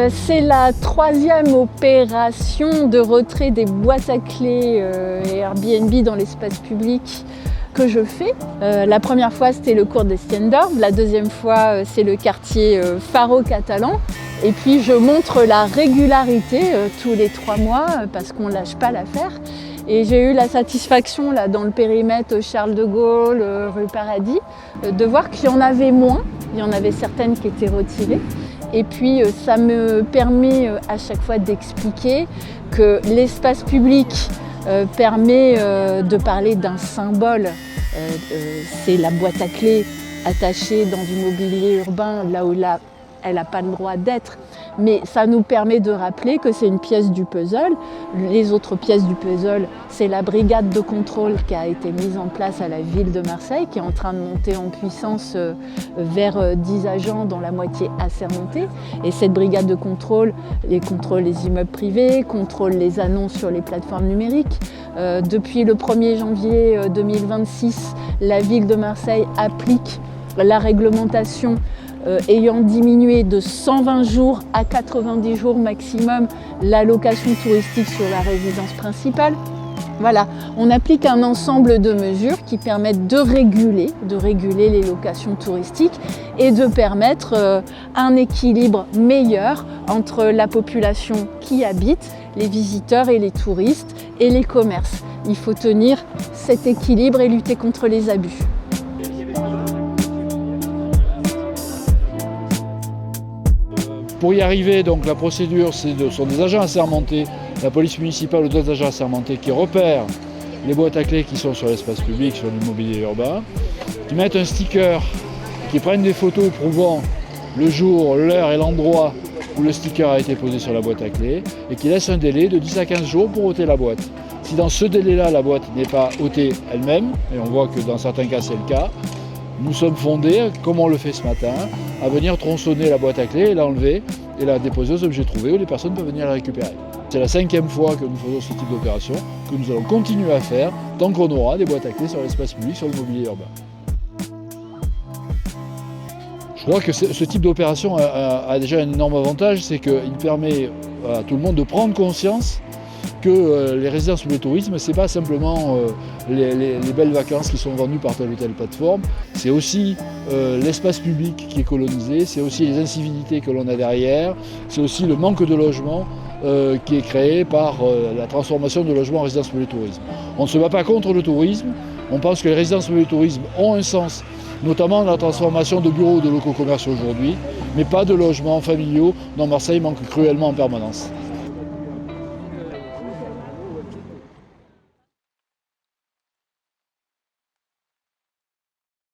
C'est la troisième opération de retrait des boîtes à clés et Airbnb dans l'espace public que je fais. La première fois, c'était le cours d'Estiendorf. La deuxième fois, c'est le quartier Faro catalan. Et puis, je montre la régularité tous les 3 mois parce qu'on ne lâche pas l'affaire. Et j'ai eu la satisfaction, là, dans le périmètre Charles de Gaulle, rue Paradis, de voir qu'il y en avait moins. Il y en avait certaines qui étaient retirées. Et puis ça me permet à chaque fois d'expliquer que l'espace public permet de parler d'un symbole. C'est la boîte à clés attachée dans du mobilier urbain, là où elle n'a pas le droit d'être. Mais ça nous permet de rappeler que c'est une pièce du puzzle. Les autres pièces du puzzle, c'est la brigade de contrôle qui a été mise en place à la ville de Marseille, qui est en train de monter en puissance vers 10 agents, dont la moitié assermentés. Et cette brigade de contrôle contrôle les immeubles privés, contrôle les annonces sur les plateformes numériques. Depuis le 1er janvier 2026, la ville de Marseille applique la réglementation ayant diminué de 120 jours à 90 jours maximum la location touristique sur la résidence principale. Voilà, on applique un ensemble de mesures qui permettent de réguler les locations touristiques et de permettre un équilibre meilleur entre la population qui habite, les visiteurs et les touristes et les commerces. Il faut tenir cet équilibre et lutter contre les abus. Pour y arriver, donc, la procédure, sont des agents assermentés, la police municipale ou d'autres agents assermentés qui repèrent les boîtes à clés qui sont sur l'espace public, sur l'immobilier urbain, qui mettent un sticker, qui prennent des photos prouvant le jour, l'heure et l'endroit où le sticker a été posé sur la boîte à clés et qui laissent un délai de 10 à 15 jours pour ôter la boîte. Si dans ce délai-là, la boîte n'est pas ôtée elle-même, et on voit que dans certains cas c'est le cas, nous sommes fondés, comme on le fait ce matin, à venir tronçonner la boîte à clés et l'enlever et la déposer aux objets trouvés où les personnes peuvent venir la récupérer. C'est la 5e fois que nous faisons ce type d'opération, que nous allons continuer à faire tant qu'on aura des boîtes à clés sur l'espace public, sur le mobilier urbain. Je crois que ce type d'opération a déjà un énorme avantage, c'est qu'il permet à tout le monde de prendre conscience que les résidences pour le tourisme, ce n'est pas simplement les belles vacances qui sont vendues par telle ou telle plateforme, c'est aussi l'espace public qui est colonisé, c'est aussi les incivilités que l'on a derrière, c'est aussi le manque de logement qui est créé par la transformation de logements en résidences pour le tourisme. On ne se bat pas contre le tourisme, on pense que les résidences pour le tourisme ont un sens, notamment dans la transformation de bureaux ou de locaux commerciaux aujourd'hui, mais pas de logements familiaux dont Marseille manque cruellement en permanence.